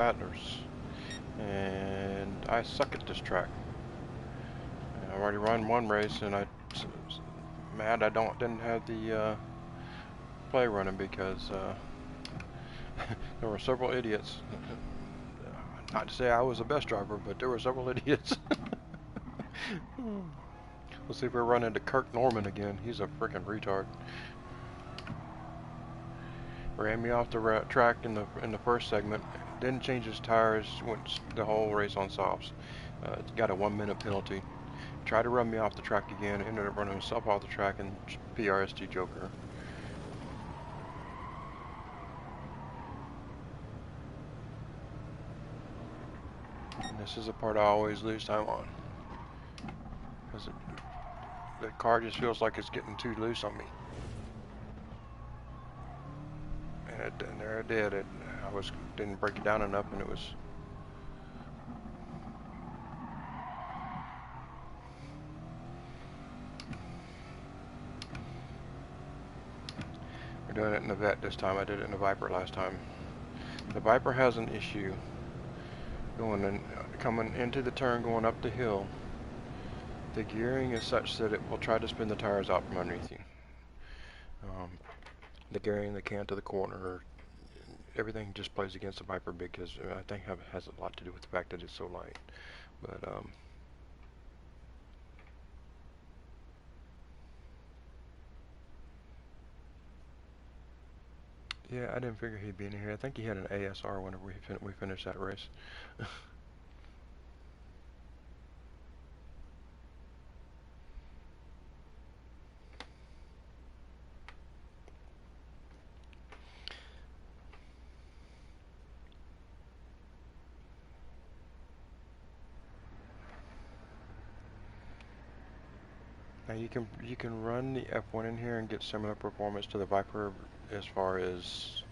Bathurst, and I suck at this track. I've already run one race, and mad I didn't have the play running because there were several idiots. Not to say I was the best driver, but there were several idiots. We'll see if we run into Kirk Norman again. He's a freaking retard. Ran me off the track in the first segment. Didn't change his tires. Went the whole race on softs. Got a 1-minute penalty. Tried to run me off the track again. Ended up running himself off the track and PRST Joker. And this is the part I always lose time on. Because the car just feels like it's getting too loose on me. And there it did. I didn't break it down enough, and it was. We're doing it in the Vet this time. I did it in the Viper last time. The Viper has an issue coming into the turn, going up the hill. The gearing is such that it will try to spin the tires out from underneath you. The gearing, the cant to the corner, everything just plays against the Viper because I think it has a lot to do with the fact that it's so light. But yeah, I didn't figure he'd be in here. I think he had an ASR whenever we finished that race. Now you can run the F1 in here and get similar performance to the Viper as far as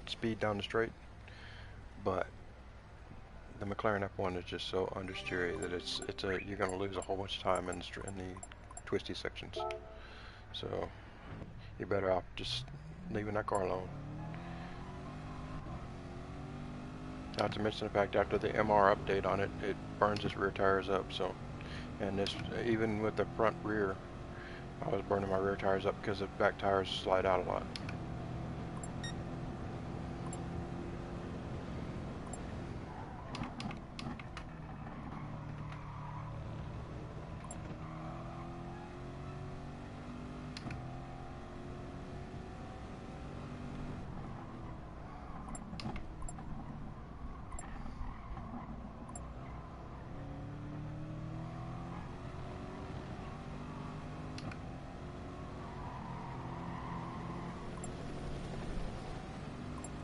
speed down the straight, but the McLaren F1 is just so understeery that you're going to lose a whole bunch of time in the twisty sections. So you're better off just leaving that car alone. Not to mention the fact after the MR update on it, it burns its rear tires up. So, and this even with the front rear, I was burning my rear tires up because the back tires slide out a lot.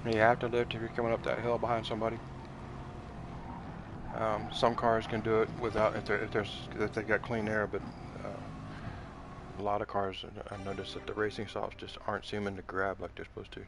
You have to lift if you're coming up that hill behind somebody. Some cars can do it without if they got clean air, but a lot of cars I noticed that the racing softs just aren't seeming to grab like they're supposed to.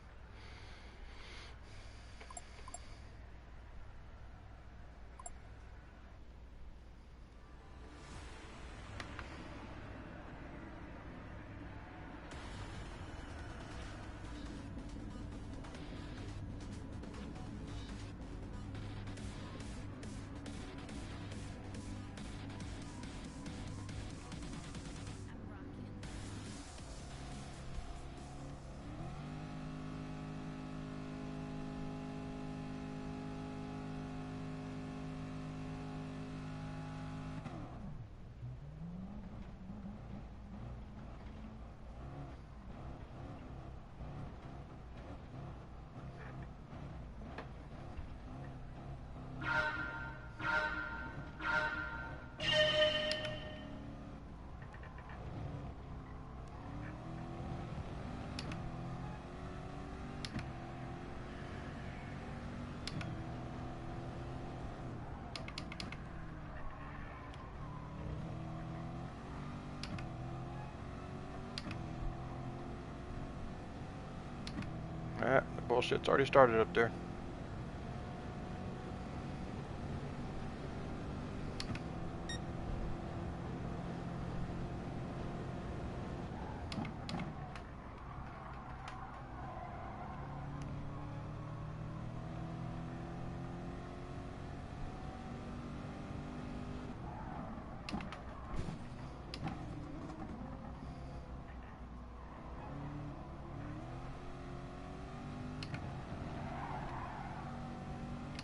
The bullshit's already started up there.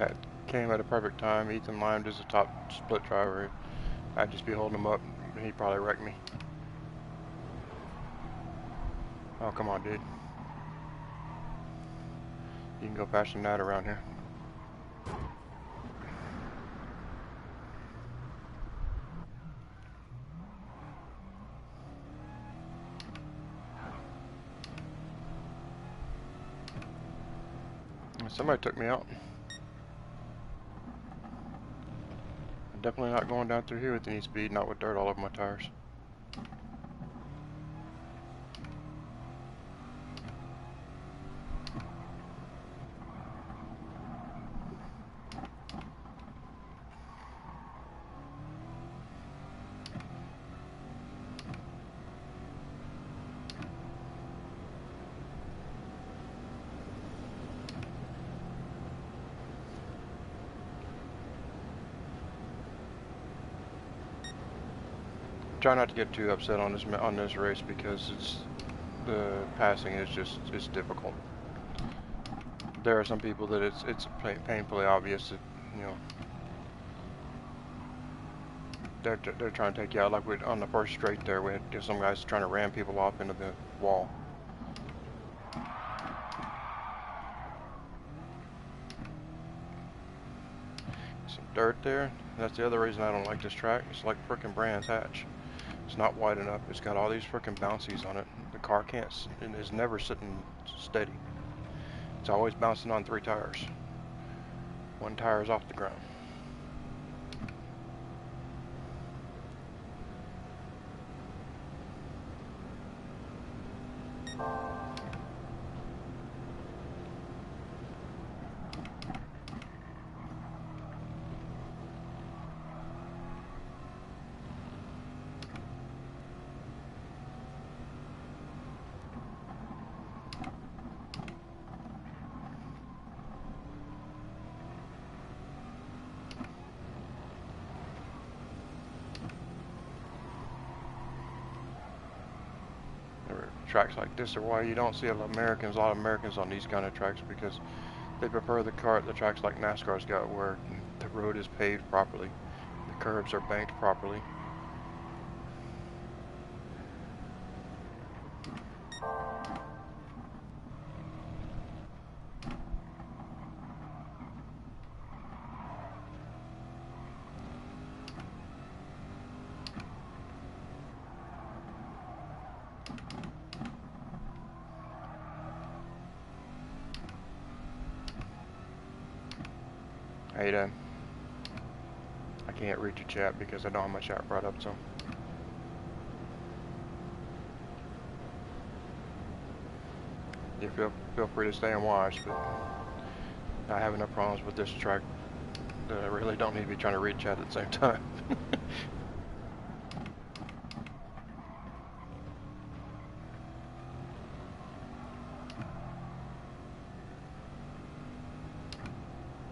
That came at a perfect time. Ethan Limed is the top split driver. I'd just be holding him up. He'd probably wreck me. Oh, come on, dude. You can go faster than that around here. Somebody took me out. I'm definitely not going down through here with any speed, not with dirt all over my tires. Try not to get too upset on this race because the passing is it's difficult. There are some people that it's painfully obvious that, you know, they're trying to take you out. Like on the first straight there, we had some guys trying to ram people off into the wall. Some dirt there. That's the other reason I don't like this track. It's like frickin' Brands Hatch. It's not wide enough. It's got all these frickin' bouncies on it. The car can't, and is never sitting steady. It's always bouncing on 3 tires. 1 tire is off the ground. Tracks like this are why you don't see a lot of Americans on these kind of tracks, because they prefer the tracks like NASCAR's got, where the road is paved properly, the curbs are banked properly. Hey, I can't read your chat because I don't have my chat brought up, so. You feel free to stay and watch, but I have enough problems with this track that I really don't need to be trying to read chat at the same time.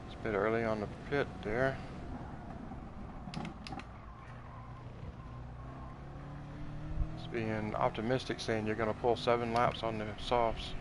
It's a bit early on the pit there. It's being optimistic, saying you're going to pull 7 laps on the softs.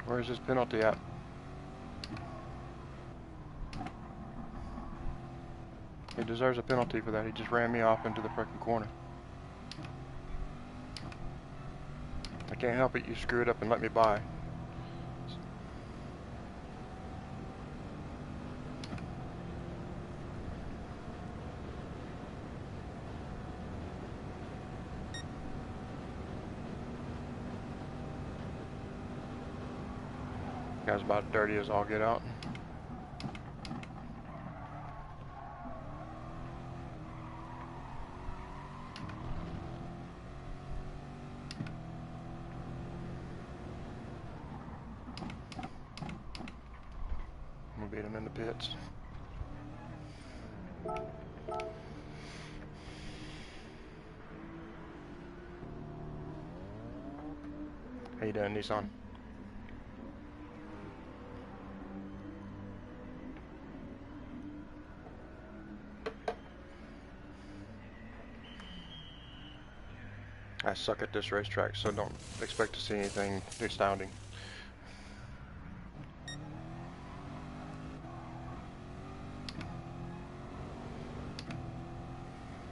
Where's this penalty at? He deserves a penalty for that. He just ran me off into the freaking corner. I can't help it. You screw it up and let me by. Guy's about dirty as all get out. We'll beat him in the pits. How you doing, Nissan? I suck at this racetrack, so don't expect to see anything astounding.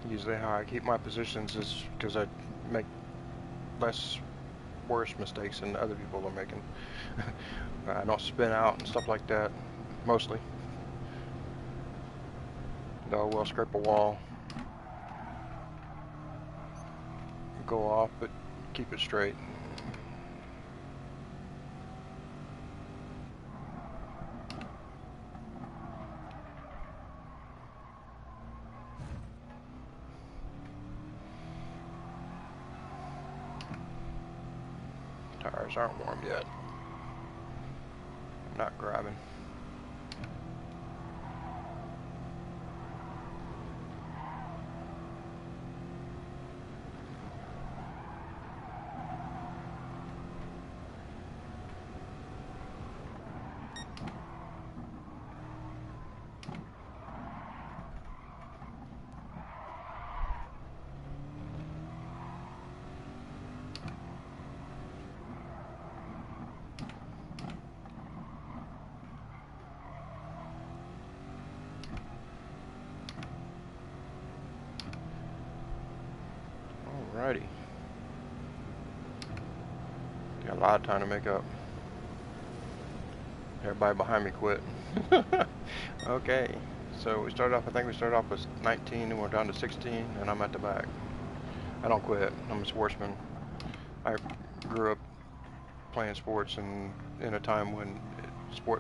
Usually how I keep my positions is because I make worse mistakes than other people are making. I don't spin out and stuff like that, mostly. Though I will scrape a wall, go off, but keep it straight. Tires aren't warm yet. I'm not grabbing. Alrighty. Got a lot of time to make up. Everybody behind me quit. Okay, so we started off, I think we started off with 19 and we're down to 16 and I'm at the back. I don't quit, I'm a sportsman. I grew up playing sports and in a time when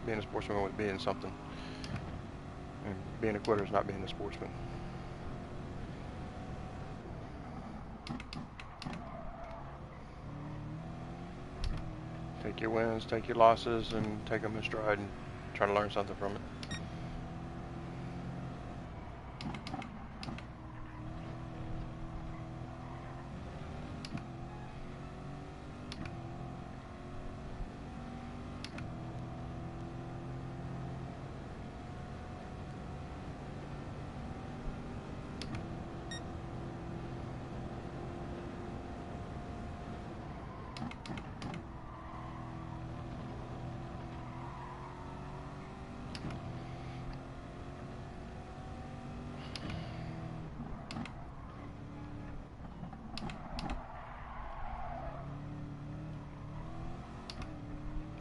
being a sportsman was being something. And being a quitter is not being a sportsman. Take your wins, take your losses, and take them in stride and try to learn something from it.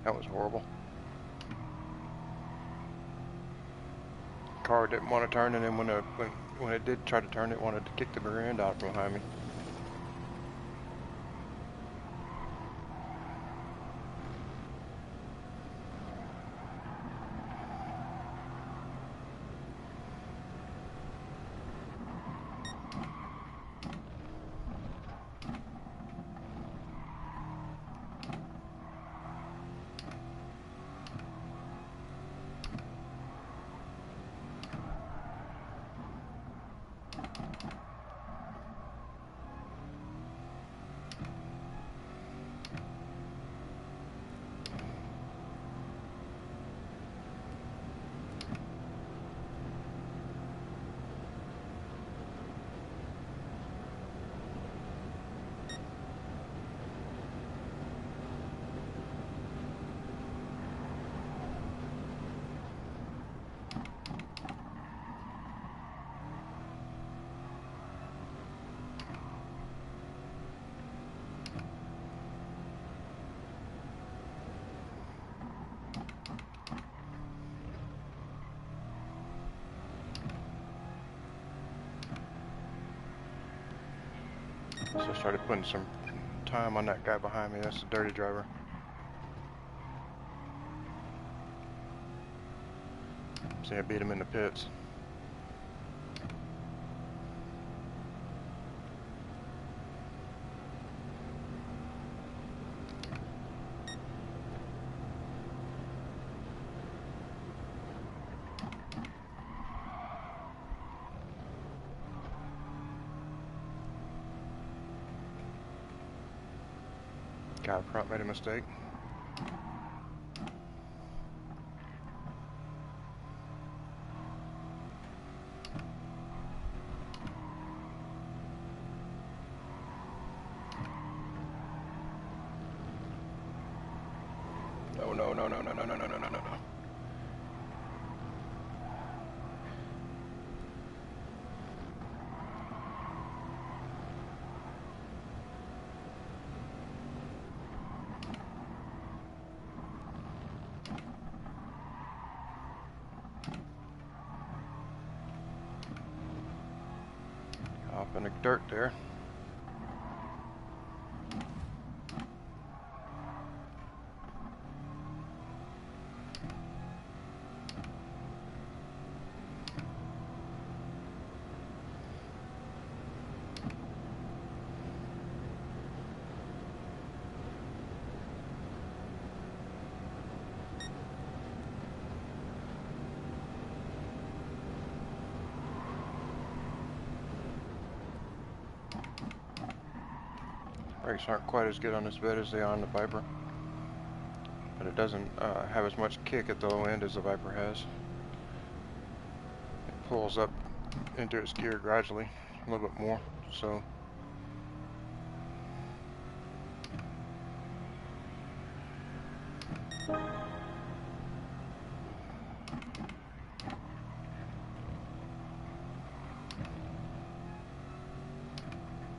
That was horrible. Car didn't want to turn, and then when it did try to turn, it wanted to kick the rear end out from behind me. So I started putting some time on that guy behind me. That's the dirty driver. See, I beat him in the pits. Guy up front made a mistake. No, no, no, no, no, no, no, no, no, no, no. Off in the dirt there. Brakes aren't quite as good on this bed as they are on the Viper, but it doesn't have as much kick at the low end as the Viper has. It pulls up into its gear gradually, a little bit more, so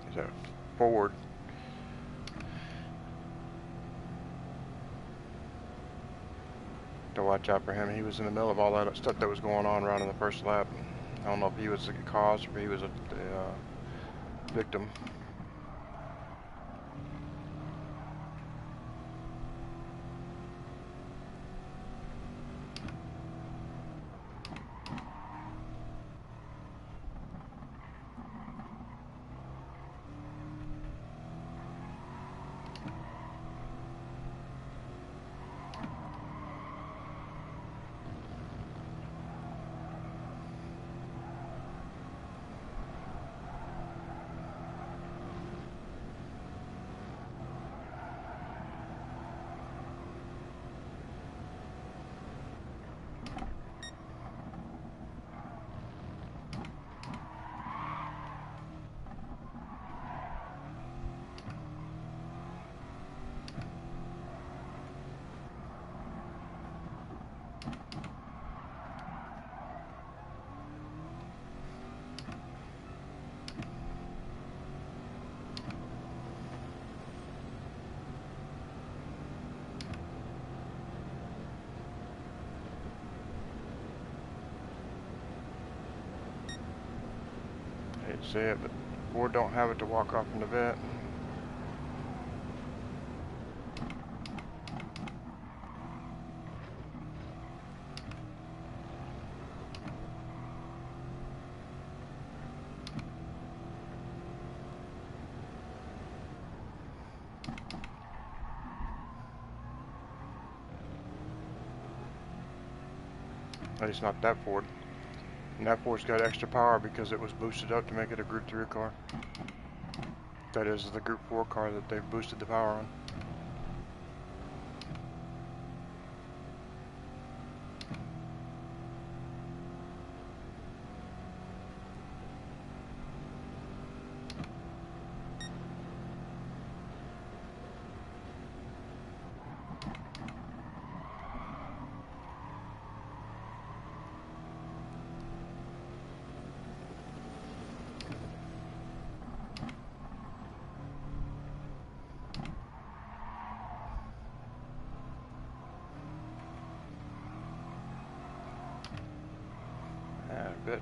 is that forward. To watch out for him. He was in the middle of all that stuff that was going on around in the first lap. I don't know if he was the cause or if he was a victim. I hate to say it, but Ford don't have it to walk off in the vet. At least not that Ford. And that Ford's got extra power because it was boosted up to make it a Group 3 car. That is the Group 4 car that they've boosted the power on.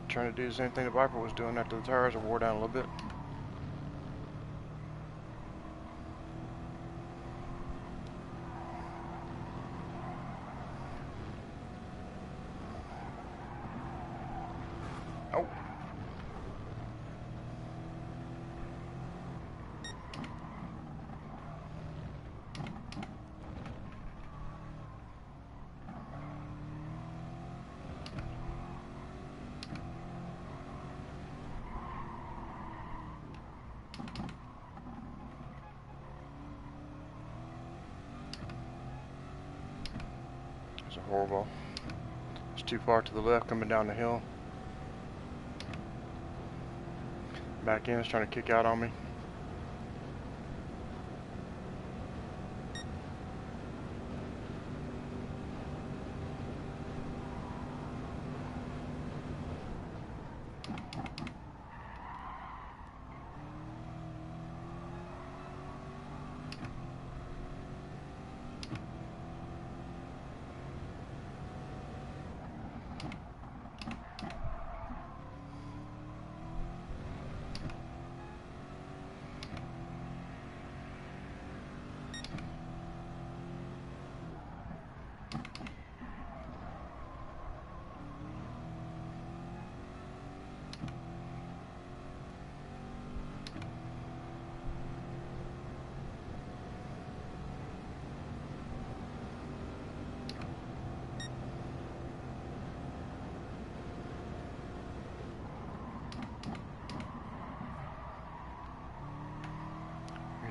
Trying to do the same thing the Viper was doing after the tires were wore down a little bit. Oh. It's a horrible. It's too far to the left coming down the hill. Back end's trying to kick out on me.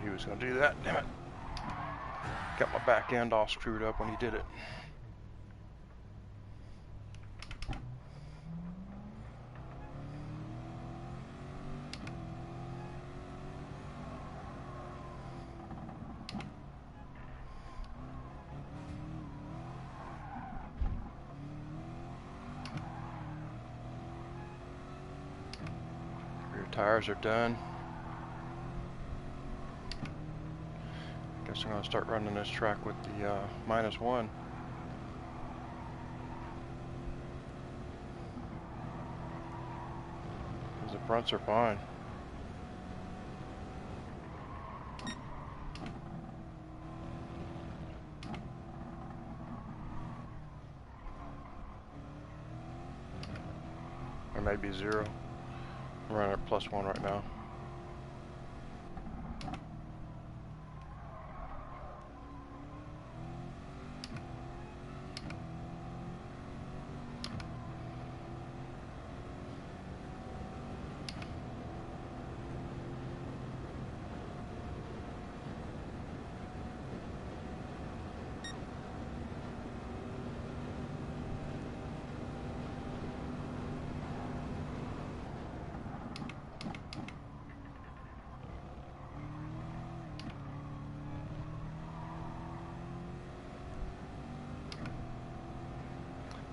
He was going to do that. Damn it. Got my back end all screwed up when he did it. Rear tires are done. Guess I'm going to start running this track with the -1. Because the fronts are fine. Or maybe 0. I'm running at +1 right now.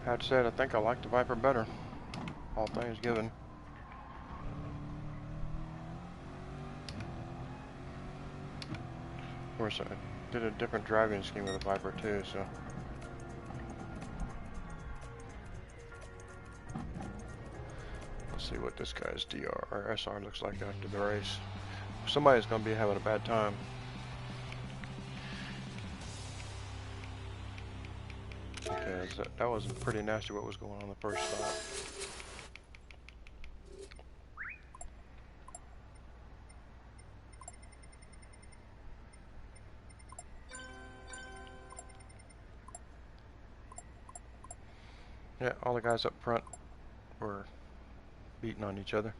I had said I think I like the Viper better, all things given. Of course, I did a different driving scheme with the Viper too, so. Let's see what this guy's DR or SR looks like after the race. Somebody's going to be having a bad time. Because that was pretty nasty what was going on the first stop. Yeah, all the guys up front were beating on each other.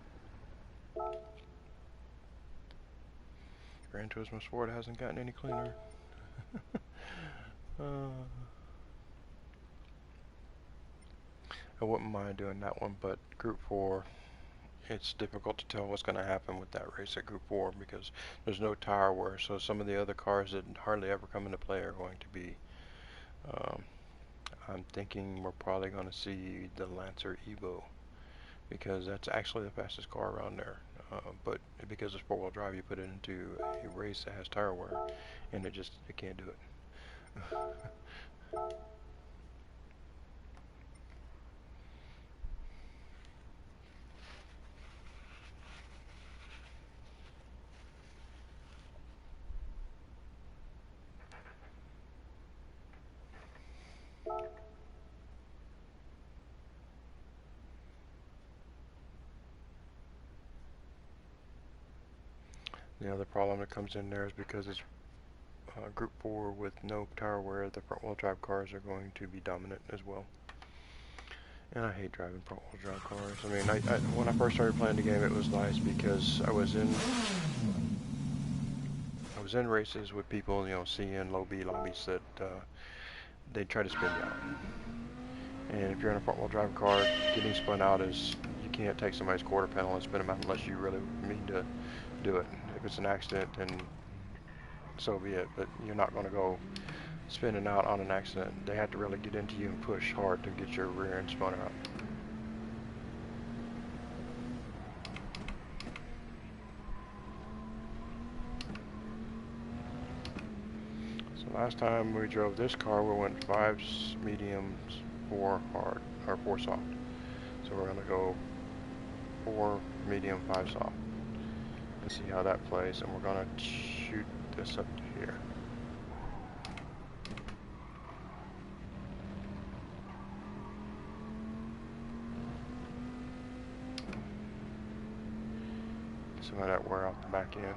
Gran Turismo Sport hasn't gotten any cleaner. I wouldn't mind doing that one, but Group 4, it's difficult to tell what's going to happen with that race at Group 4 because there's no tire wear, so some of the other cars that hardly ever come into play are going to be, I'm thinking we're probably going to see the Lancer Evo because that's actually the fastest car around there, but because it's four-wheel drive, you put it into a race that has tire wear and it can't do it. The other problem that comes in there is because it's Group 4 with no tire wear, the front-wheel drive cars are going to be dominant as well. And I hate driving front-wheel drive cars. I mean, when I first started playing the game, it was nice because I was in races with people, you know, seeing low B lobbies that they try to spin you out. And if you're in a front-wheel drive car, getting spun out is, you can't take somebody's quarter panel and spin them out unless you really mean to do it. If it's an accident, then so be it. But you're not going to go spinning out on an accident. They have to really get into you and push hard to get your rear end spun out. So last time we drove this car, we went 5 mediums, 4 hard, or 4 soft. So we're going to go 4 medium, 5 soft. And see how that plays. And we're going to shoot this up to here. Some of that wear off the back end.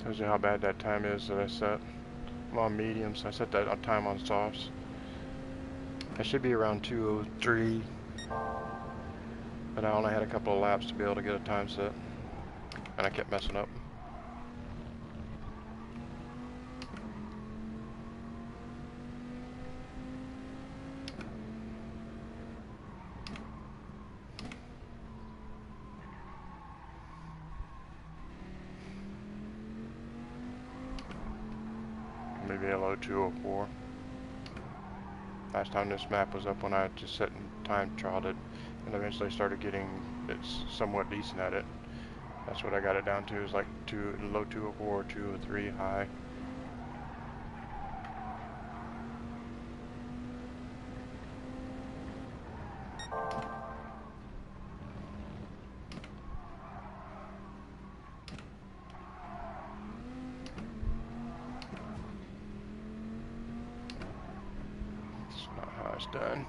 Tells you how bad that time is that I set. I'm on mediums. I set that time on softs. I should be around 2:03, but I only had a couple of laps to be able to get a time set, and I kept messing up. Maybe a low 2:04. Last time this map was up when I just set and time trialed it, and eventually started getting it's somewhat decent at it. That's what I got it down to, is like low 2:04, 2:03 high. That's not how it's done.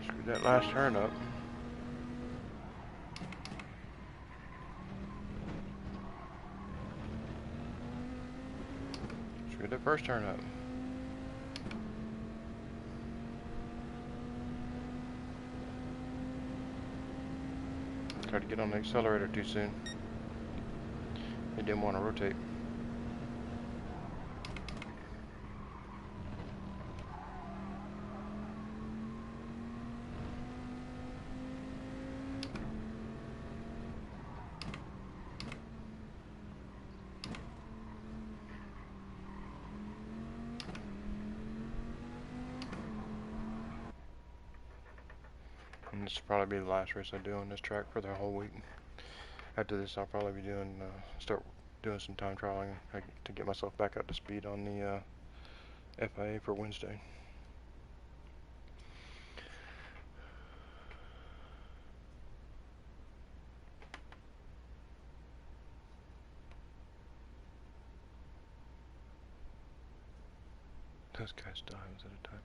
Screwed that last turn up. Screwed the first turn up. Tried to get on the accelerator too soon. It didn't want to rotate. And this will probably be the last race I do on this track for the whole week. After this, I'll probably be doing start doing some time trialing to get myself back up to speed on the FIA for Wednesday. Those guys died at a time.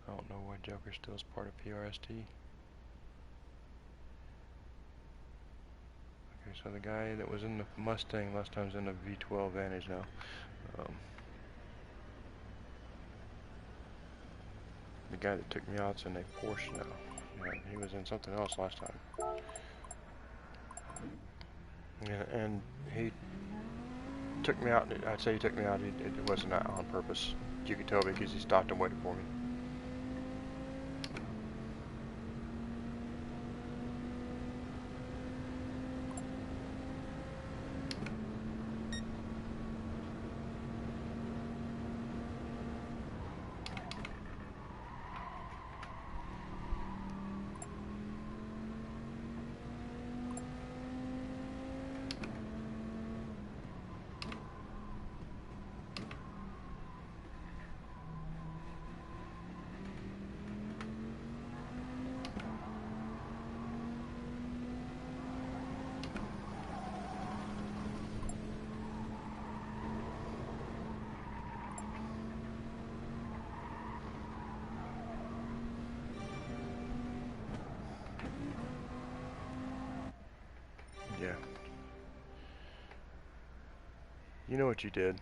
I don't know why Joker still is part of PRST. Okay, so the guy that was in the Mustang last time's in the V12 Vantage now. The guy that took me out's in a Porsche now. Yeah, he was in something else last time. Yeah, and he took me out. I'd say he took me out. It wasn't on purpose. You could tell because he stopped and waited for me. Yeah. You know what you did?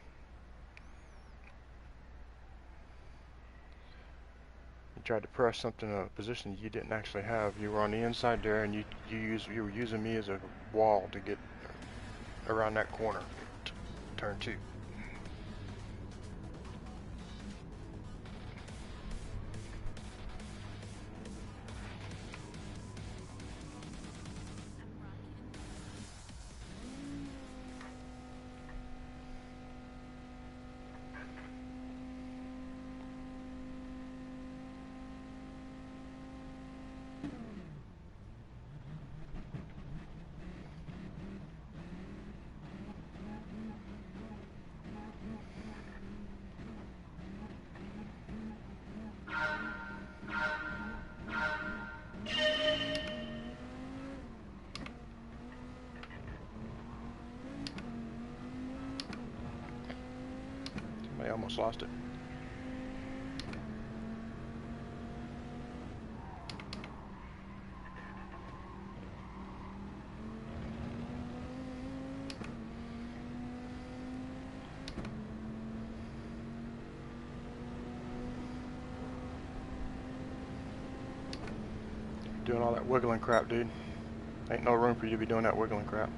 You tried to press something in a position you didn't actually have. You were on the inside there, and you were using me as a wall to get around that corner, turn 2. I almost lost it. Doing all that wiggling crap, dude. Ain't no room for you to be doing that wiggling crap.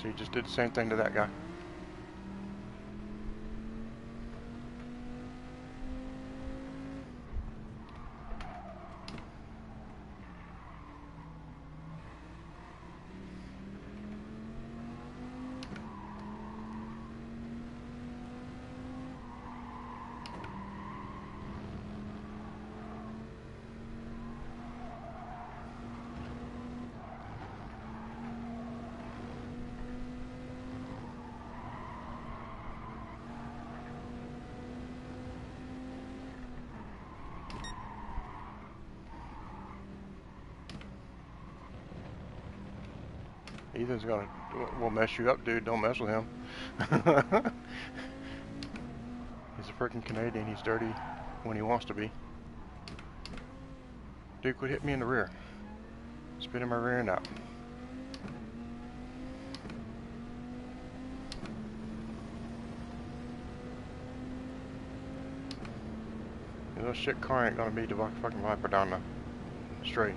So you just did the same thing to that guy. Ethan's will mess you up, dude. Don't mess with him. He's a freaking Canadian. He's dirty when he wants to be. Dude, quit hitting me in the rear. Spit in my rear end out. That shit car ain't gonna beat the fucking Viper down the straight.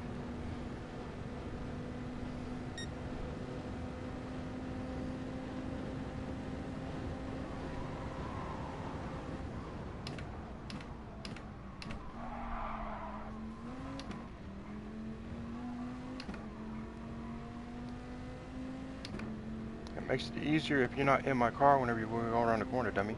It makes it easier if you're not in my car whenever you go around the corner, dummy.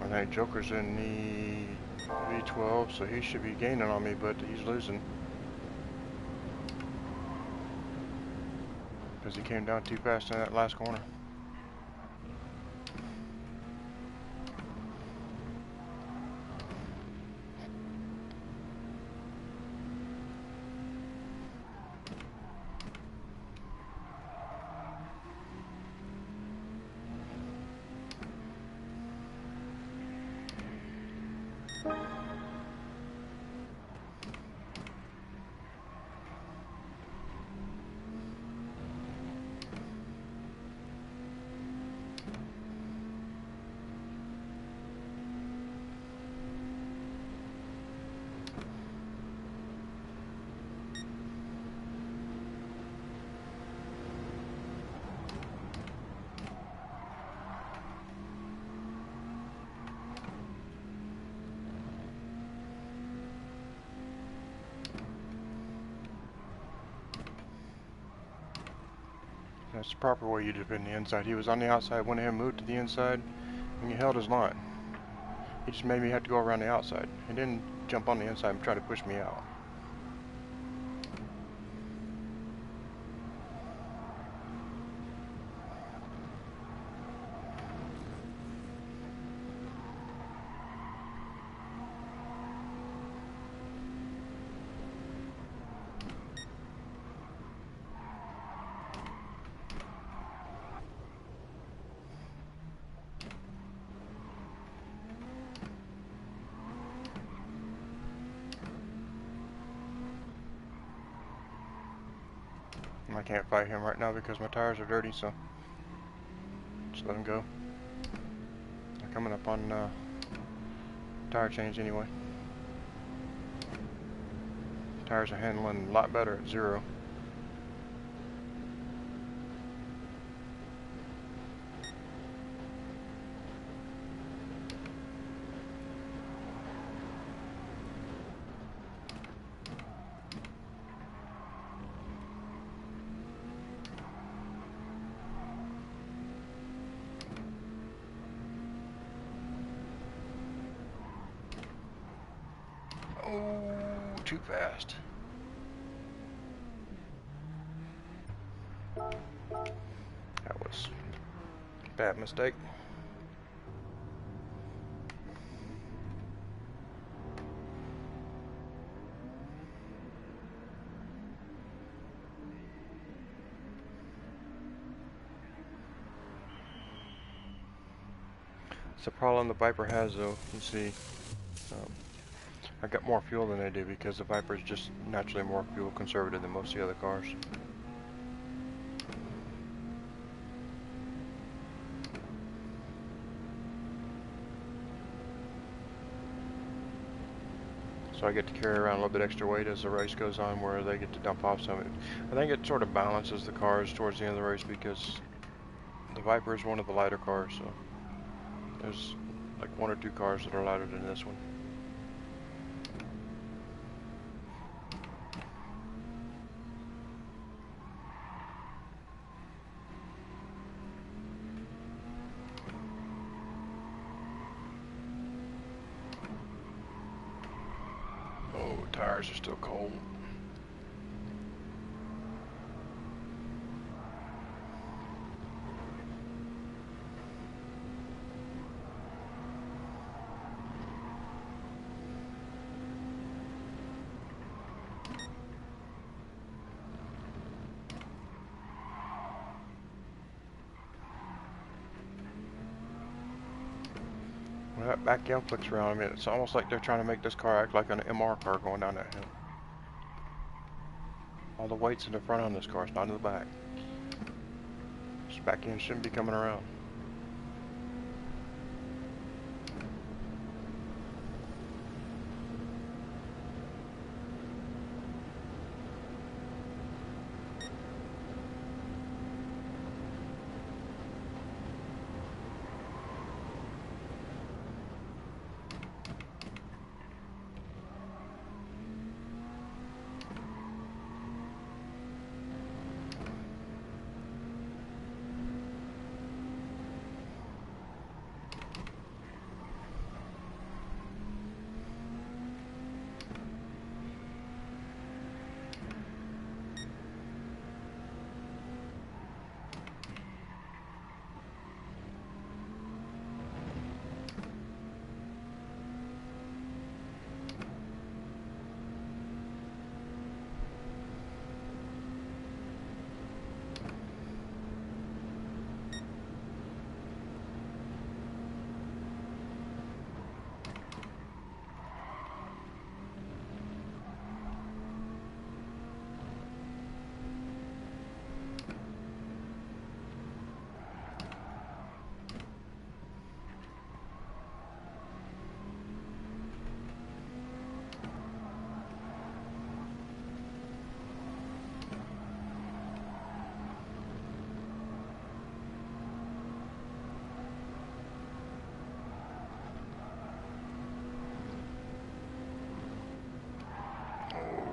I think Joker's in the V12, so he should be gaining on me, but he's losing. Because he came down too fast in that last corner. That's the proper way you defend the inside. He was on the outside, went ahead and moved to the inside, and he held his line. He just made me have to go around the outside. He didn't jump on the inside and try to push me out. I can't fight him right now because my tires are dirty, so just let him go. I'm coming up on tire change anyway. Tires are handling a lot better at 0. Oh, too fast. That was a bad mistake. the problem the Viper has, though. You see, um, I got more fuel than they do because the Viper is just naturally more fuel conservative than most of the other cars. So I get to carry around a little bit extra weight as the race goes on, where they get to dump off some of it. I think it sort of balances the cars towards the end of the race because the Viper is one of the lighter cars, so there's like 1 or 2 cars that are lighter than this one. Oh, tires are still cold. When that back end flicks around, I mean, it's almost like they're trying to make this car act like an MR car going down that hill. All the weight's in the front on this car, it's not in the back. This back end shouldn't be coming around.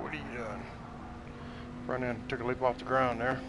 What are you doing? Front end took a leap off the ground there.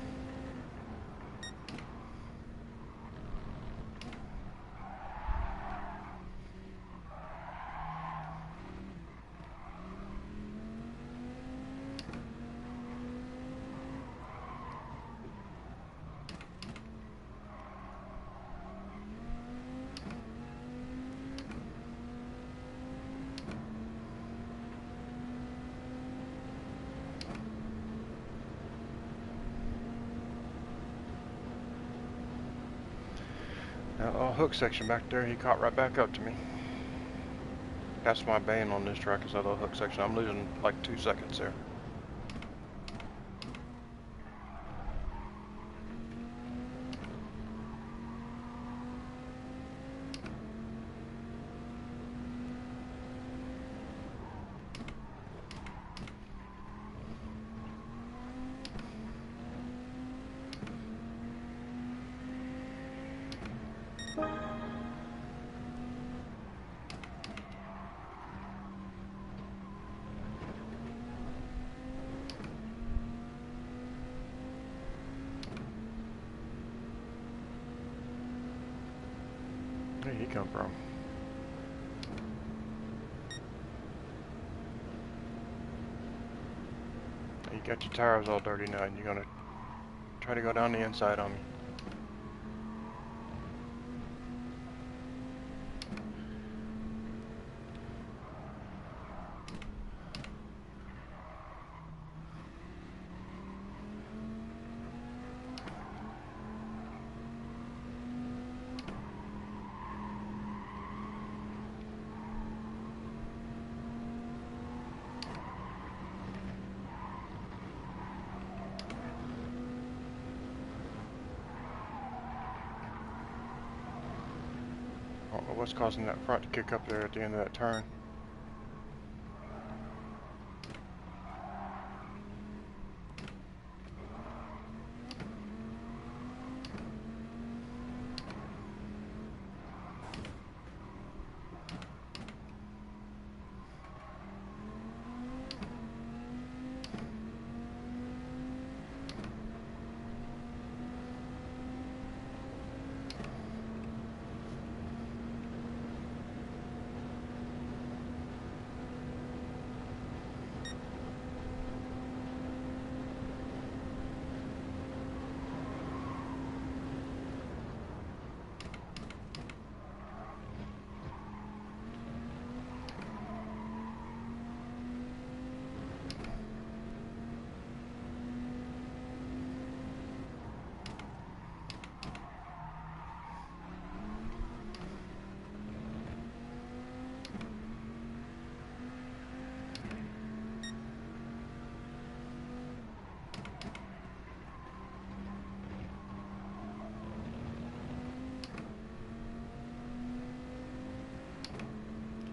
That little hook section back there, he caught right back up to me. That's my bane on this track, is that little hook section. I'm losing like 2 seconds there. Where did he come from? You got your tires all dirty now, and you're gonna try to go down the inside on me. what's causing that front to kick up there at the end of that turn.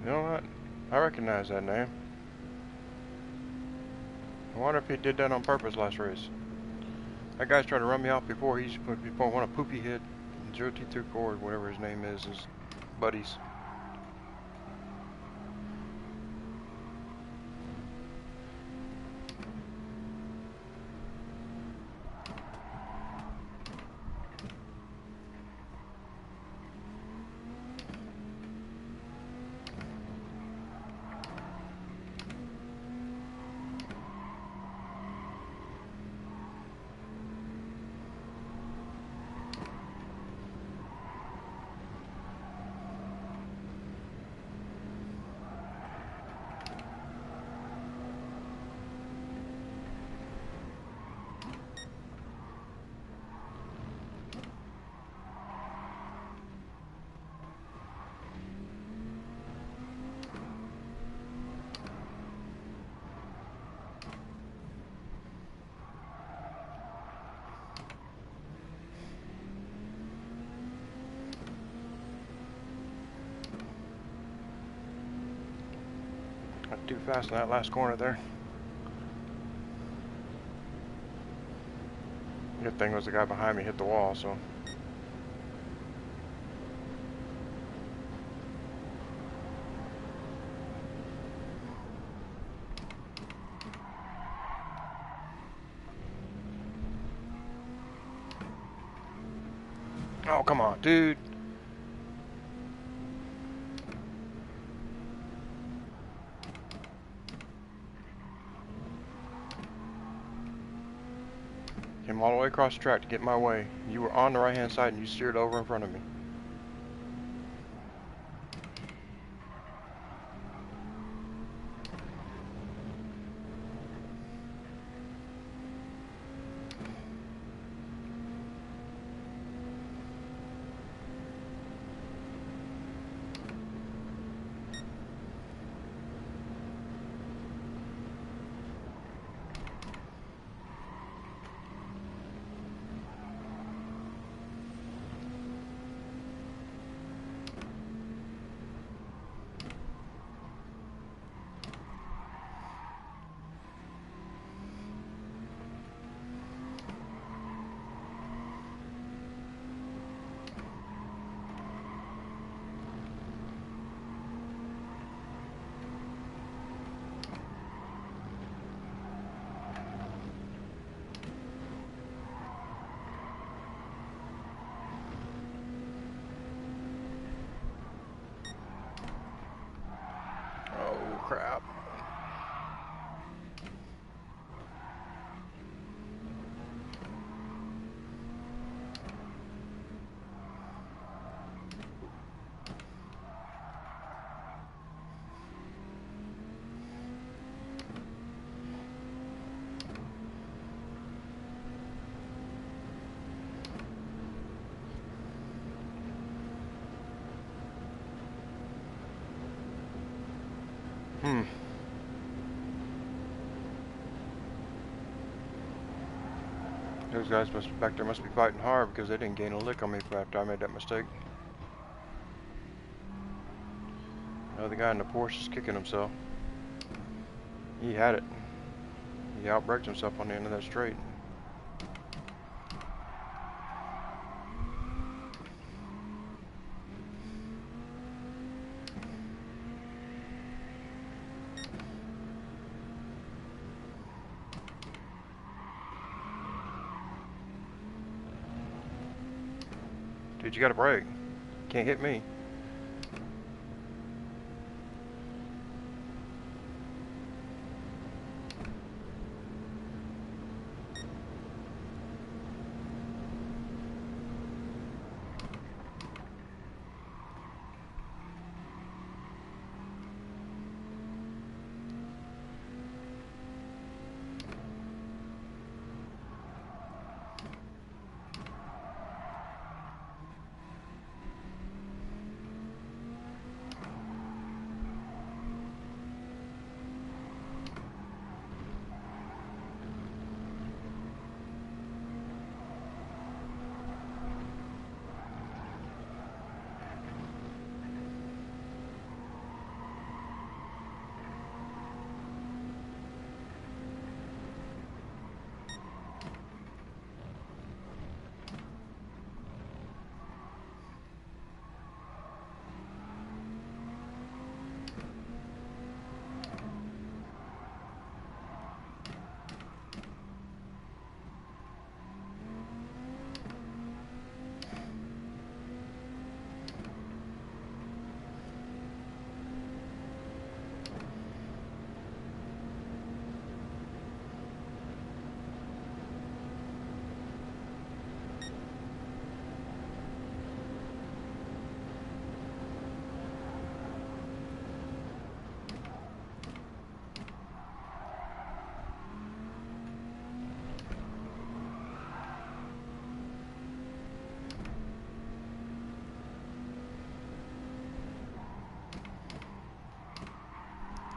You know what? I recognize that name. I wonder if he did that on purpose last race. That guy's trying to run me off before one of Poopy hit 0T3 Cord, whatever his name is, his buddies. Not too fast in that last corner there. Good thing was the guy behind me hit the wall, so. Oh, come on, dude. Came all the way across the track to get my way. You were on the right-hand side and you steered over in front of me. Oh, crap. Those guys back there must be fighting hard because they didn't gain a lick on me after I made that mistake. The guy in the Porsche is kicking himself. He had it. He outbraked himself on the end of that straight. Dude, you gotta brake. Can't hit me.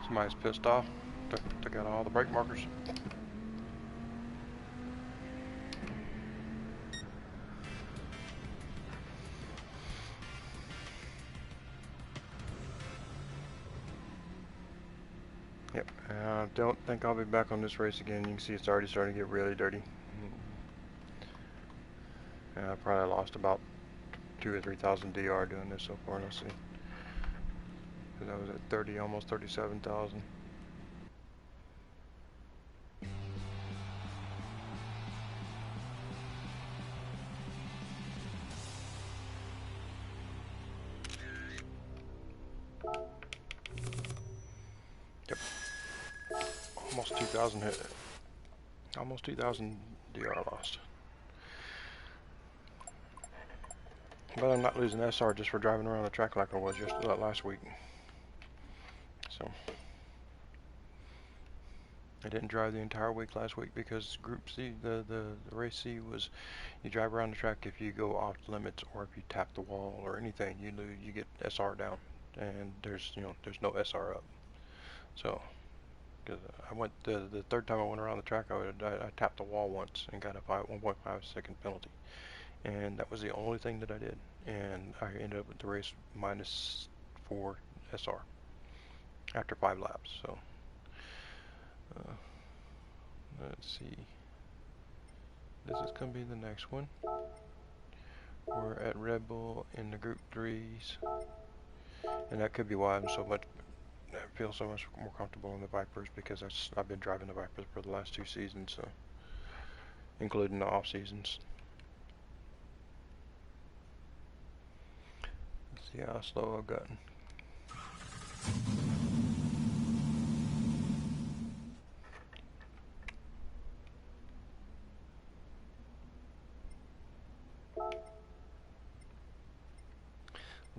Somebody's pissed off. Took out all the brake markers. Yep. I don't think I'll be back on this race again. You can see it's already starting to get really dirty. I probably lost about 2,000 or 3,000 DR doing this so far. Let's see. Because I was at 30, almost 37,000. Yep. Almost 2,000 hit. Almost 2,000 DR lost. But I'm not losing SR just for driving around the track like I was just last week. So I didn't drive the entire week last week because Group C, the race C was you drive around the track if you go off limits or if you tap the wall or anything, you lose, you get SR down, and there's no SR up. So because I went the third time I went around the track, I tapped the wall once and got a 1.5 second penalty, and that was the only thing that I did, and I ended up with the race -4 SR after 5 laps. So let's see. This is going to be the next one. We're at Red Bull in the Group 3s. And that could be why I feel so much more comfortable in the Vipers, because I've been driving the Vipers for the last 2 seasons, so, including the off seasons. Let's see how slow I've gotten.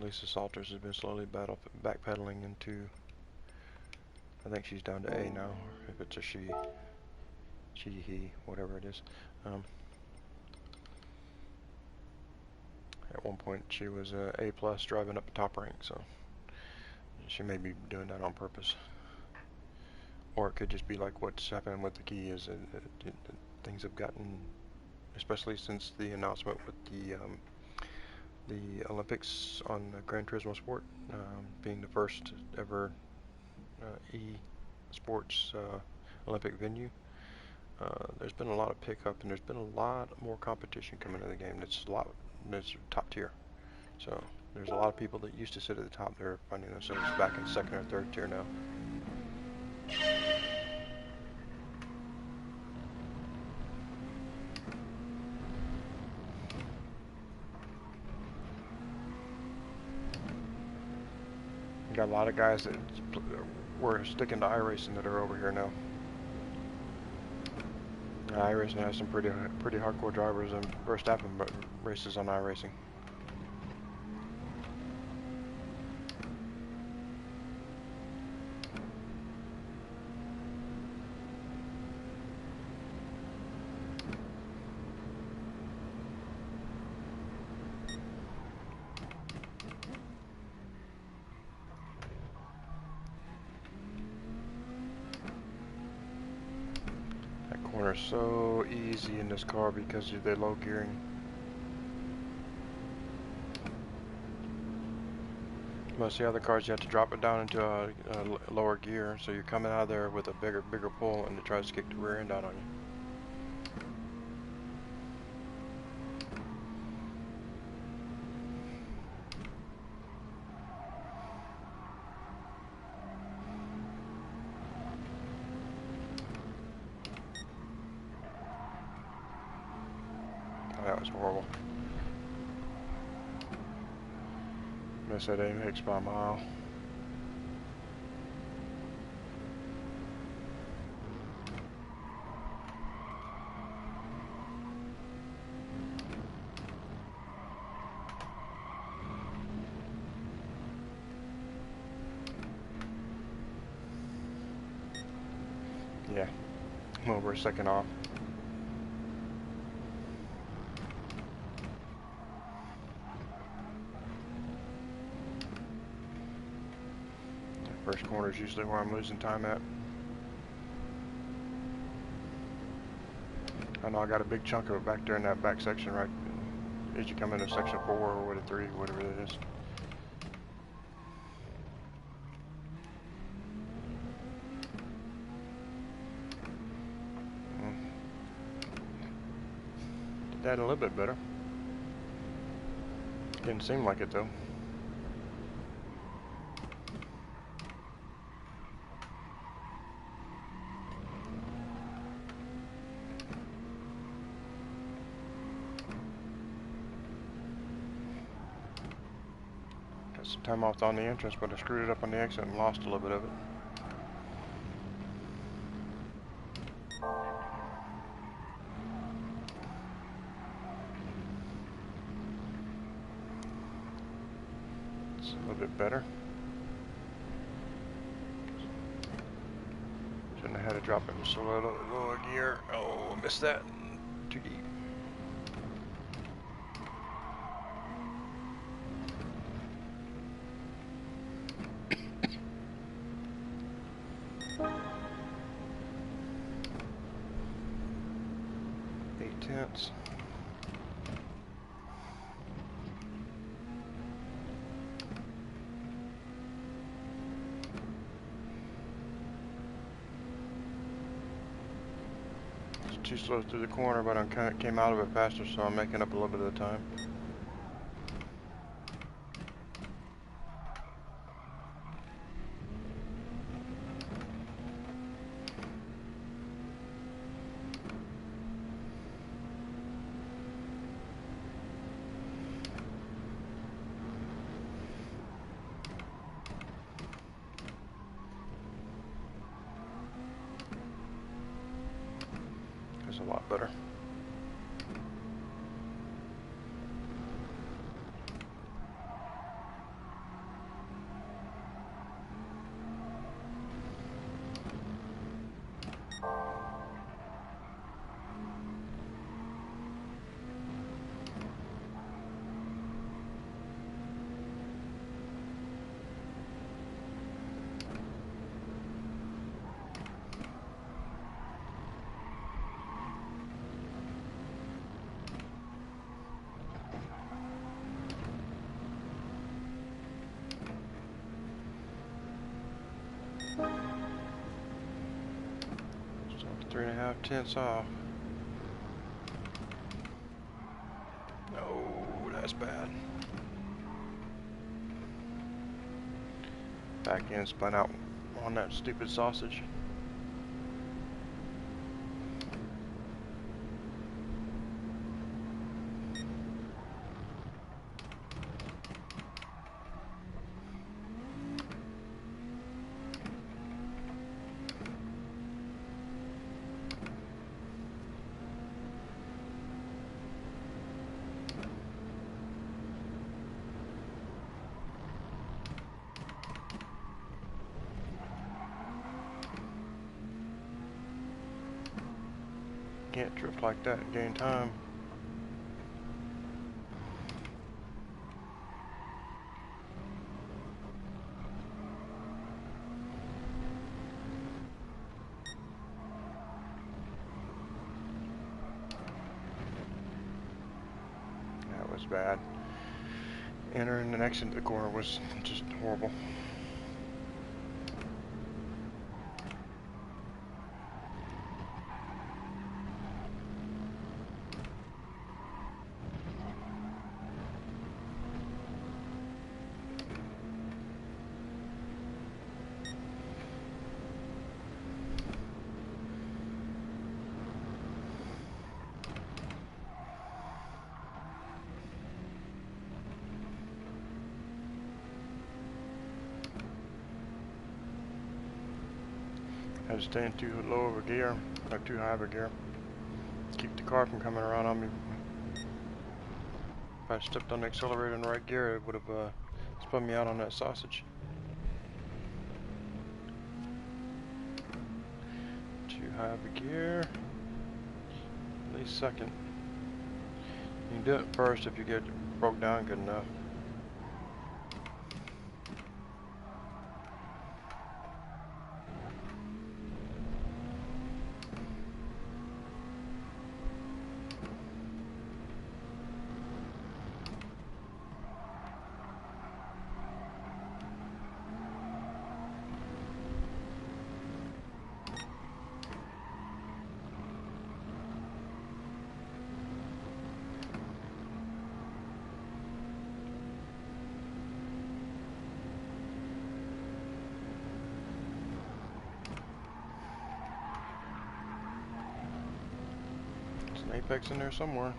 Lisa Salters has been slowly backpedaling into, I think she's down to A now, or if it's a she, he, whatever it is. At one point she was A+ driving up the top rank, so she may be doing that on purpose. Or it could just be like what's happening with the key is things have gotten, especially since the announcement with the the Olympics on Gran Turismo Sport, being the first ever e-sports Olympic venue. There's been a lot of pickup, and there's been a lot more competition coming into the game. That's top tier. So there's a lot of people that used to sit at the top. They're finding themselves back in second or third tier now. Got a lot of guys that were sticking to iRacing that are over here now. iRacing has some pretty hardcore drivers, and Verstappen races on iRacing. Corner so easy in this car because of the low gearing. Most of the other cars you have to drop it down into a lower gear, so you're coming out of there with a bigger pull, and it tries to kick the rear end out on you. That was horrible. Missed that apex by a mile. Yeah, I'm over a second off. First corner is usually where I'm losing time at. I know I got a big chunk of it back there in that back section, right as you come into section 4 or 3, whatever it is. Did that a little bit better. Didn't seem like it though. Some time off on the entrance, but I screwed it up on the exit and lost a little bit of it. It's a little bit better. Shouldn't have had to drop it just a little lower gear. Oh, missed that. Too deep. Tenths. It's too slow through the corner, but I kind of came out of it faster, so I'm making up a little bit of the time. A lot better. 3.5 tenths off. No, that's bad. Back end spun out on that stupid sausage. Can't drift like that and gain time. That was bad. Entering the next into the corner was just horrible. I was staying too low of a gear, or too high of a gear. Keep the car from coming around on me. If I stepped on the accelerator in the right gear, it would have spun me out on that sausage. Too high of a gear. At least second. You can do it first if you get broke down good enough. There's an apex in there somewhere.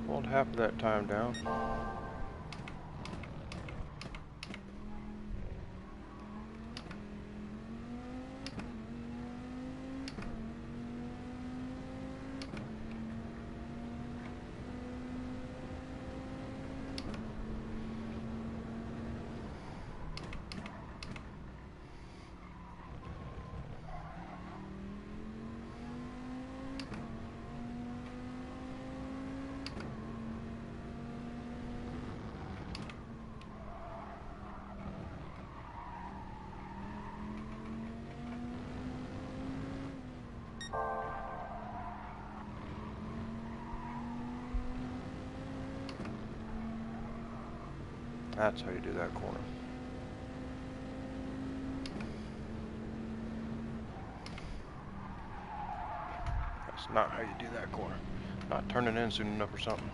Pulled half of that time down. That's how you do that corner. That's not how you do that corner. Not turning in soon enough or something.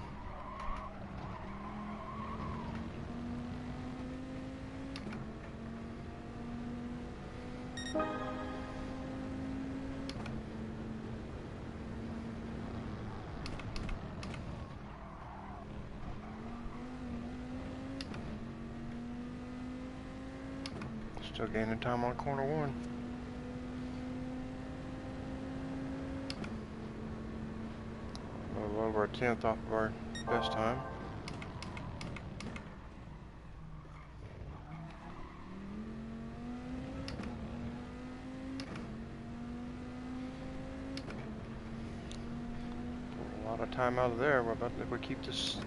Still gaining time on corner one. A little over a tenth off of our best time. A lot of time out of there, but if we keep this,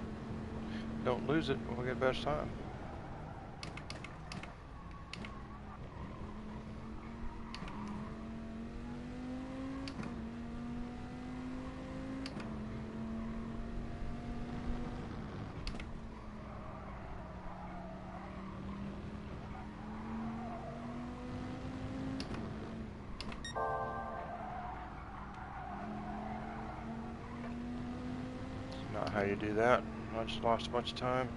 don't lose it, we'll get best time. Not how you do that. I just lost a bunch of time.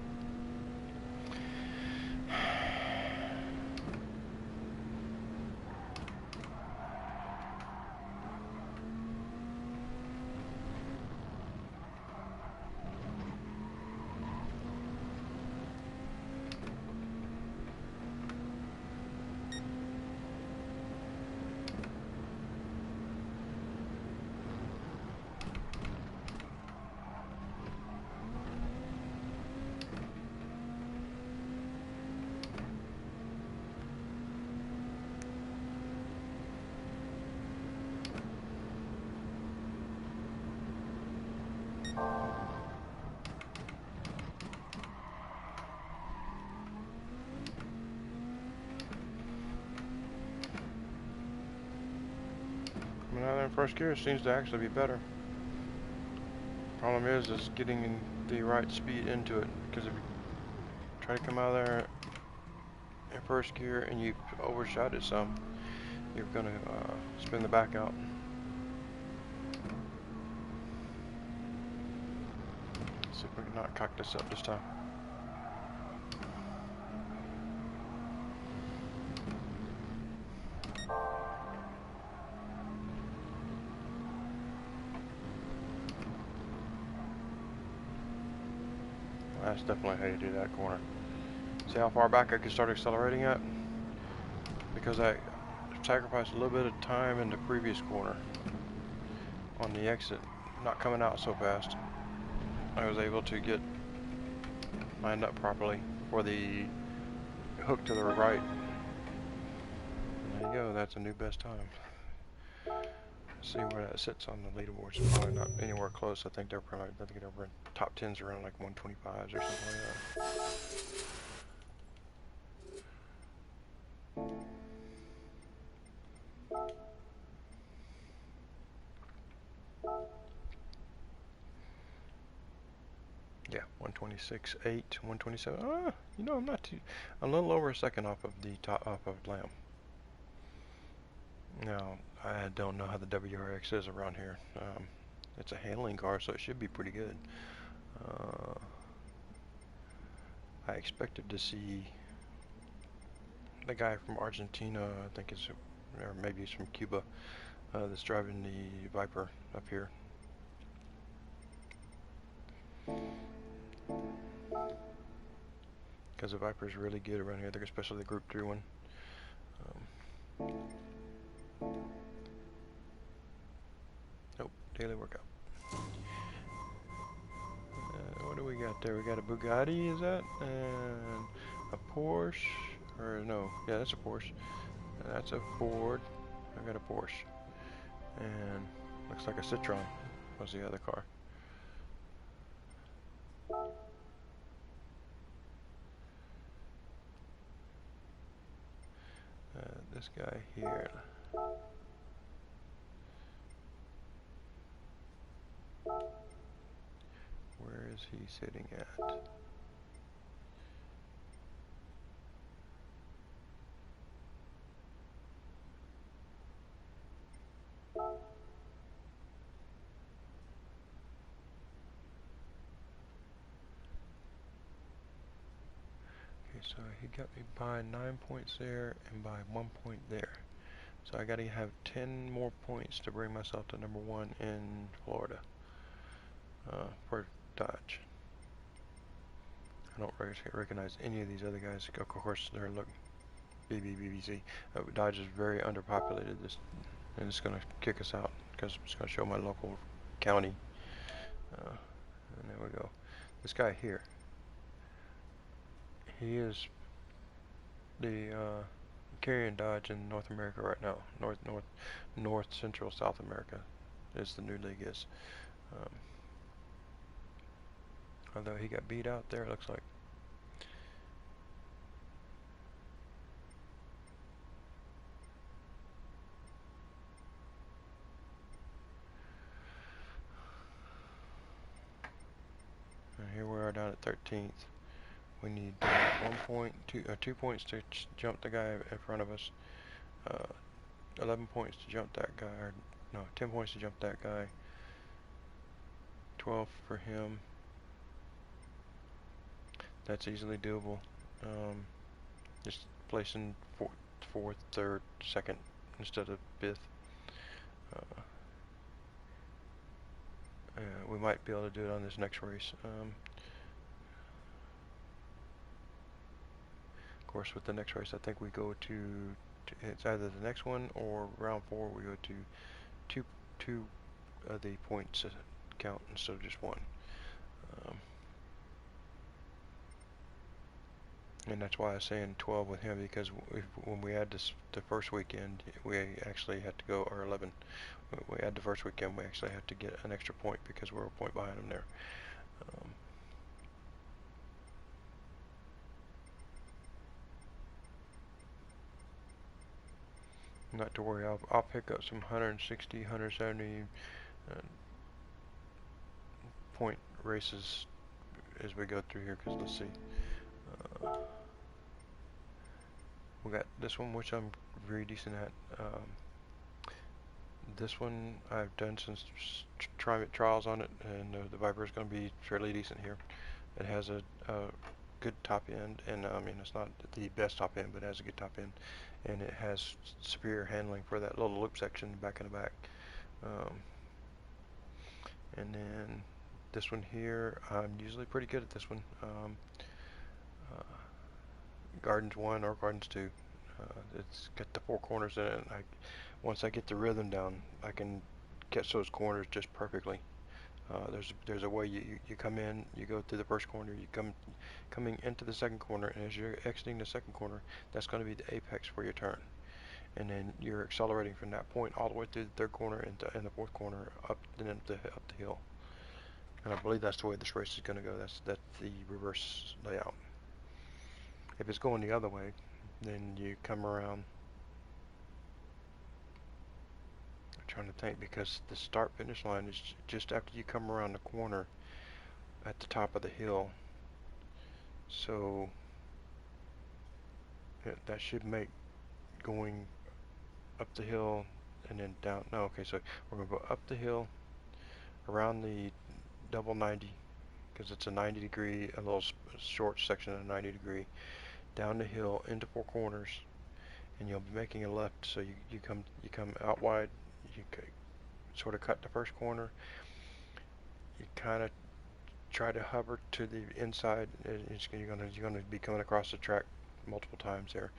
Now in first gear seems to actually be better. Problem is getting in the right speed into it, because if you try to come out of there in first gear and you overshot it some, you're gonna spin the back out. See if we can not cock this up this time. That's definitely how you do that corner. See how far back I can start accelerating at? Because I sacrificed a little bit of time in the previous corner on the exit, not coming out so fast. I was able to get lined up properly for the hook to the right. And there you go, that's a new best time. See where that sits on the leaderboards. Probably not anywhere close. I think they're probably, I think they're top 10s around like 125s or something like that. Yeah, 126.8, 127. You know, I'm not too, a little over a second off of the top, off of Lamb. Now, I don't know how the WRX is around here. It's a handling car, so it should be pretty good. I expected to see the guy from Argentina, I think it's, or maybe he's from Cuba, that's driving the Viper up here. Because the Viper is really good around here, especially the Group 3 one. Nope, daily workout. What do we got there? We got a Bugatti, is that? And a Porsche, or no, yeah, that's a Porsche. That's a Ford. I got a Porsche. And looks like a Citroen was the other car. This guy here. Where is he sitting at? So he got me by 9 points there and by 1 point there. So I got to have 10 more points to bring myself to number 1 in Florida for Dodge. I don't recognize any of these other guys. Of course, they're BBC. Dodge is very underpopulated. And it's going to kick us out because it's going to show my local county. And there we go. This guy here. He is the carrying Dodge in North America right now. North, Central, South America is the new league is. Although he got beat out there, it looks like. And here we are down at 13th. We need 2 points to jump the guy in front of us. 11 points to jump that guy, or no, 10 points to jump that guy. 12 for him. That's easily doable. Just placing fourth, third, second instead of fifth. We might be able to do it on this next race. Of course, with the next race, I think we go to it's either the next one or round 4. We go to two of the points count instead of just one. And that's why I was saying 12 with him, because when we add the first weekend, we actually had to go, or 11. We add the first weekend, we actually had to get an extra point because we're a point behind him there. Not to worry, I'll pick up some 160, 170 point races as we go through here, because let's see. We got this one, which I'm very decent at. This one I've done some trials on it, and the Viper is going to be fairly decent here. It has a good top end, and I mean, it's not the best top end, but it has a good top end, and it has superior handling for that little loop section back in the back. And then this one here, I'm usually pretty good at this one. Gardens 1 or Gardens 2. It's got the 4 corners in it, and once I get the rhythm down, I can catch those corners just perfectly. There's a way you come in, you go through the first corner, you coming into the second corner, and as you're exiting the second corner, that's going to be the apex for your turn. And then you're accelerating from that point all the way through the third corner and the fourth corner up the hill. And I believe that's the way this race is going to go. That's the reverse layout. If it's going the other way, then you come around. I'm trying to think, because the start finish line is just after you come around the corner at the top of the hill. So that should make going up the hill and then down. No, okay, so we're going to go up the hill around the double 90, because it's a 90 degree, a little short section of 90 degree, down the hill into 4 corners, and you'll be making a left. So you come out wide, you sort of cut the first corner, you kind of try to hover to the inside. You're gonna be coming across the track multiple times there.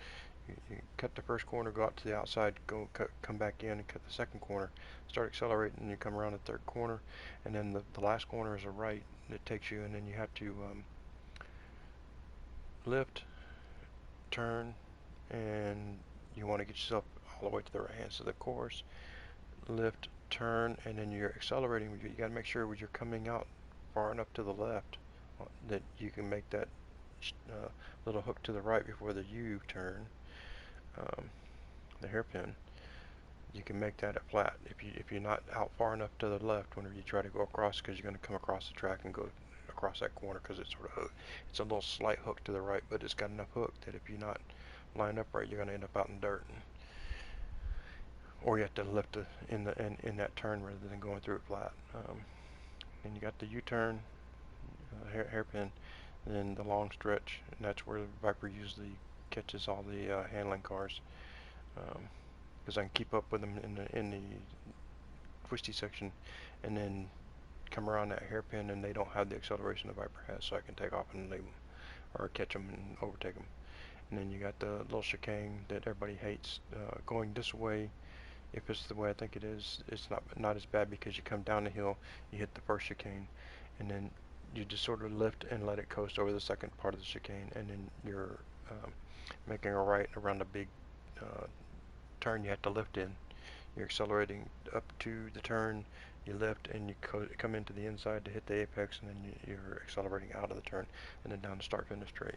You cut the first corner, go out to the outside, come back in and cut the second corner, start accelerating, and you come around the third corner, and then the last corner is a right that takes you, and then you have to lift, turn, and you want to get yourself all the way to the right hand side of the course, lift, turn, and then you're accelerating. You got to make sure when you're coming out far enough to the left that you can make that little hook to the right before the U-turn, the hairpin. You can make that at flat if you're not out far enough to the left whenever you try to go across, because you're going to come across the track and go across that corner, because it's a little slight hook to the right, but it's got enough hook that if you're not lined up right, you're going to end up out in dirt. Or you have to lift in that turn rather than going through it flat. And you got the U-turn, hairpin, and then the long stretch, and that's where the Viper usually catches all the handling cars, because I can keep up with them in the twisty section, and then come around that hairpin, and they don't have the acceleration the Viper has, so I can take off and leave them, or catch them and overtake them. And then you got the little chicane that everybody hates, going this way. If it's the way I think it is, it's not as bad, because you come down the hill, you hit the first chicane, and then you just sort of lift and let it coast over the second part of the chicane, and then you're making a right around a big turn you have to lift in. You're accelerating up to the turn, you lift and you come into the inside to hit the apex, and then you're accelerating out of the turn and then down the start finish straight.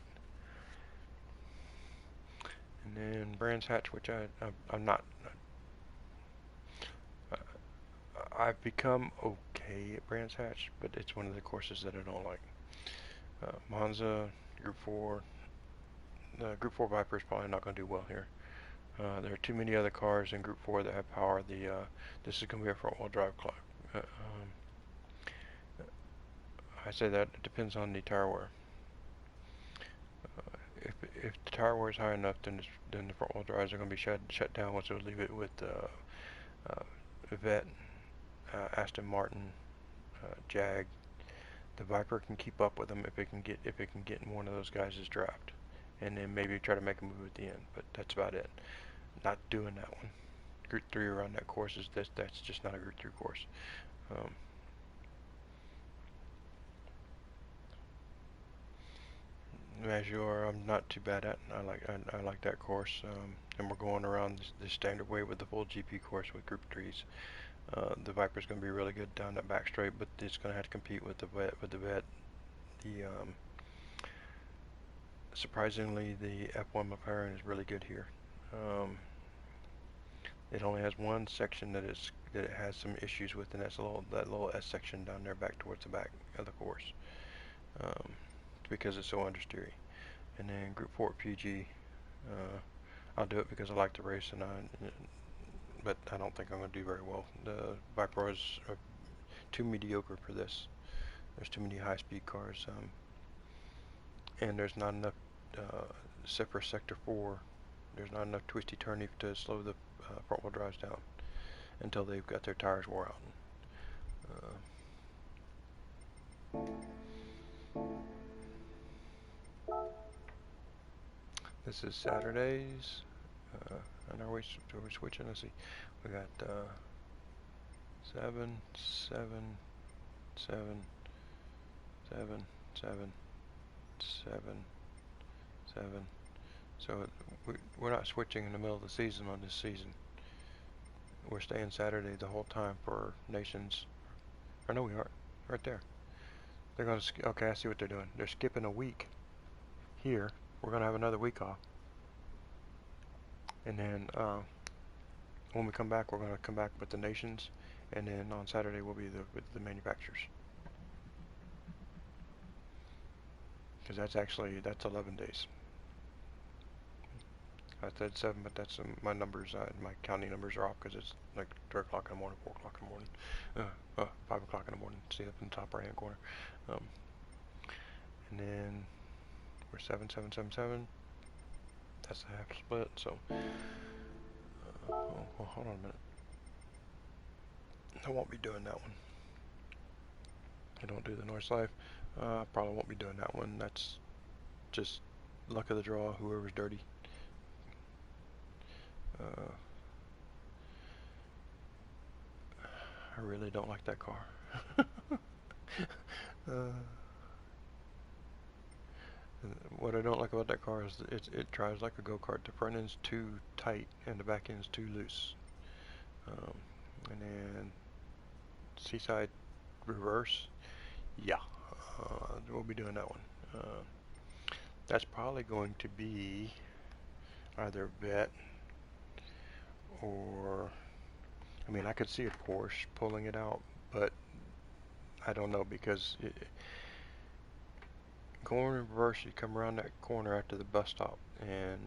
And then Brands Hatch, which I'm not. I've become okay at Brands Hatch, but it's one of the courses that I don't like. Monza, Group 4. Group 4 Viper is probably not going to do well here. There are too many other cars in Group 4 that have power. This is going to be a front-wheel drive club. I say that it depends on the tire wear. If the tire wear is high enough, then the front-wheel drives are going to be shut down, which will leave it with Vet, Aston Martin, Jag. The Viper can keep up with them if it can get in one of those guys' draft, and then maybe try to make a move at the end. But that's about it. Not doing that one. Group 3 around that course that's just not a Group 3 course. Major, I'm not too bad at. I like that course, and we're going around the standard way with the full GP course with Group 3s. The Viper's going to be really good down that back straight, but it's going to have to compete with the Vet. Surprisingly, the F1 McLaren is really good here. It only has one section that it has some issues with, and that's that little S section down there back towards the back of the course, because it's so understeery. And then Group 4 PG, I'll do it because I like to race, but I don't think I'm going to do very well. The Viper is too mediocre for this. There's too many high-speed cars, and there's not enough, except for Sector 4, there's not enough twisty-turny to slow the front-wheel drives down until they've got their tires wore out. This is Saturdays, and are we switching? Let's see. We got 7, 7, 7, 7, 7, 7, 7. So we're not switching in the middle of the season on this season. We're staying Saturday the whole time for Nations. Or no, we aren't. Right there. They're going to. Okay, I see what they're doing. They're skipping a week here. We're going to have another week off. And then when we come back, we're going to come back with the Nations. And then on Saturday will be the manufacturers. Because that's 11 days. I said 7, but that's my numbers. My counting numbers are off because it's like 3 o'clock in the morning, 4 o'clock in the morning, 5 o'clock in the morning. See up in the top right-hand corner. And then we're 7, 7, 7, 7. That's the half split. So, well, hold on a minute. I won't be doing that one. I don't do the North Life. Probably won't be doing that one. That's just luck of the draw. Whoever's dirty. I really don't like that car. What I don't like about that car is it drives like a go-kart. The front end's too tight and the back end's too loose. And then Seaside reverse, yeah, we'll be doing that one. That's probably going to be either Vet or, I mean, I could see a Porsche pulling it out, but I don't know, because going in reverse, you come around that corner after the bus stop, and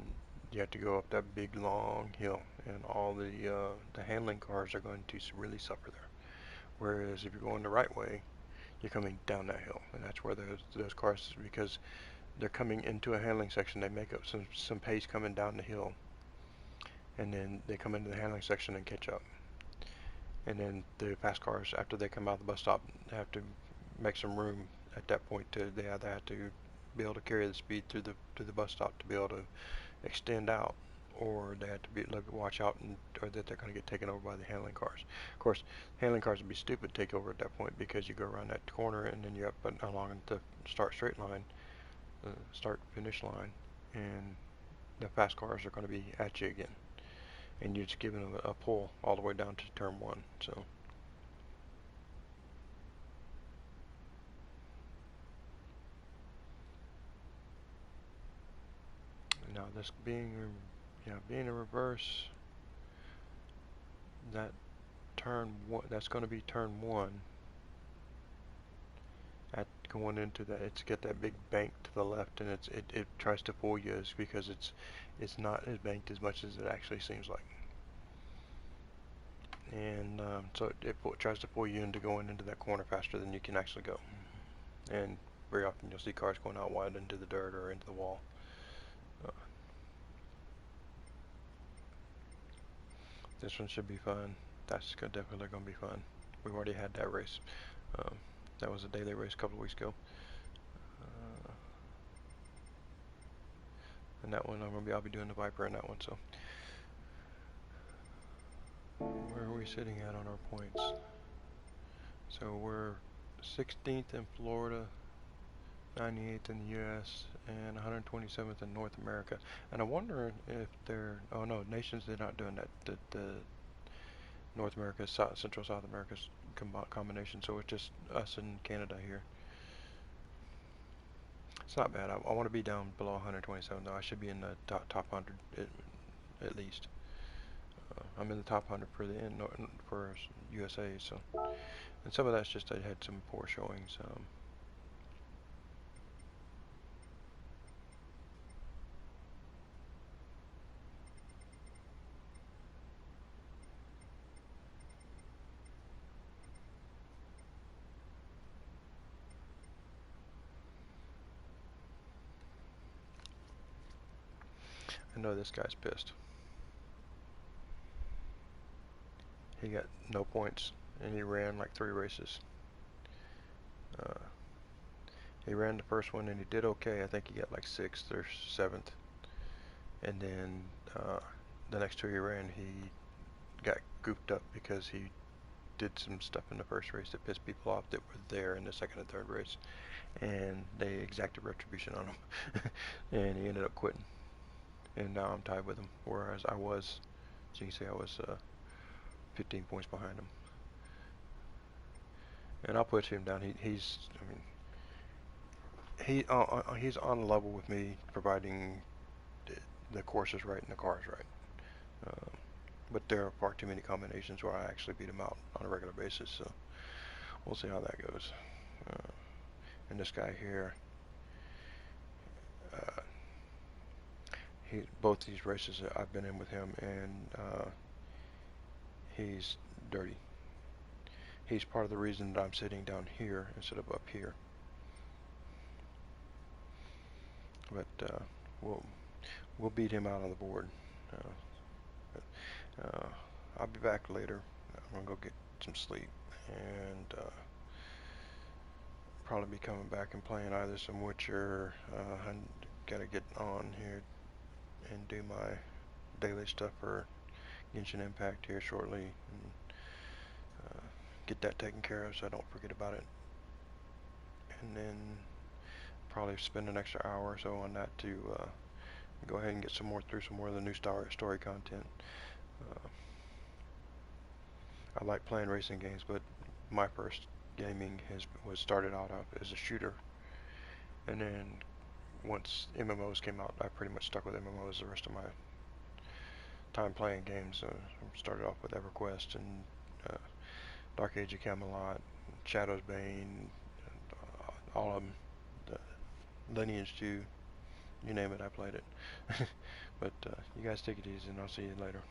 you have to go up that big long hill, and all the handling cars are going to really suffer there. Whereas if you're going the right way, you're coming down that hill, and that's where those cars, because they're coming into a handling section, they make up some pace coming down the hill, and then they come into the handling section and catch up. And then the fast cars, after they come out of the bus stop, have to make some room at that point. They either have to be able to carry the speed through the bus stop to be able to extend out, or they have to watch out, or that they're going to get taken over by the handling cars. Of course, handling cars would be stupid to take over at that point, because you go around that corner and then you're up along the start straight line, start finish line, and the fast cars are going to be at you again, and you're just giving them a pull all the way down to turn 1. So this being, yeah, being in reverse, that turn one, that's going to be turn one. At going into that, it's got that big bank to the left, and it tries to fool you, is because it's not as banked as much as it actually seems like. And so it tries to pull you into going into that corner faster than you can actually go. And very often you'll see cars going out wide into the dirt or into the wall. This one should be fun. That's definitely going to be fun. We've already had that race. Um, that was a daily race a couple of weeks ago. And that one, I'll be doing the Viper in that one. So, where are we sitting at on our points? So we're 16th in Florida, 98th in the U.S., and 127th in North America. And I'm wondering if they're, oh no, nations, they're not doing that. The North America, Central South America's combination, so it's just us and Canada here. It's not bad. I want to be down below 127 though. I should be in the top 100 at least. I'm in the top 100 for for USA, so, and some of that's just I had some poor showings. I know this guy's pissed. He got no points, and he ran like 3 races. He ran the first one and he did okay. I think he got like 6th or 7th. And then the next 2 he ran, he got gooped up because he did some stuff in the first race that pissed people off that were there in the second and third race, and they exacted retribution on him. And he ended up quitting, and now I'm tied with him, whereas I was, as you can see, I was 15 points behind him. And I'll put him down. I mean, he's on level with me, providing the course is right and the car is right. But there are far too many combinations where I actually beat him out on a regular basis, so we'll see how that goes. And this guy here, uh, both these races I've been in with him, and he's dirty. He's part of the reason that I'm sitting down here instead of up here. But we'll beat him out on the board. I'll be back later. I'm gonna go get some sleep, and probably be coming back and playing either some Witcher. I gotta get on here and do my daily stuff for Genshin Impact here shortly, and get that taken care of so I don't forget about it. And then probably spend an extra hour or so on that to go ahead and get through some more of the new story content. I like playing racing games, but my first gaming was started out as a shooter, and then once MMOs came out, I pretty much stuck with MMOs the rest of my time playing games. Started off with EverQuest and Dark Age of Camelot, Shadow's Bane, all of them, the Lineage 2, you name it, I played it. But you guys take it easy, and I'll see you later.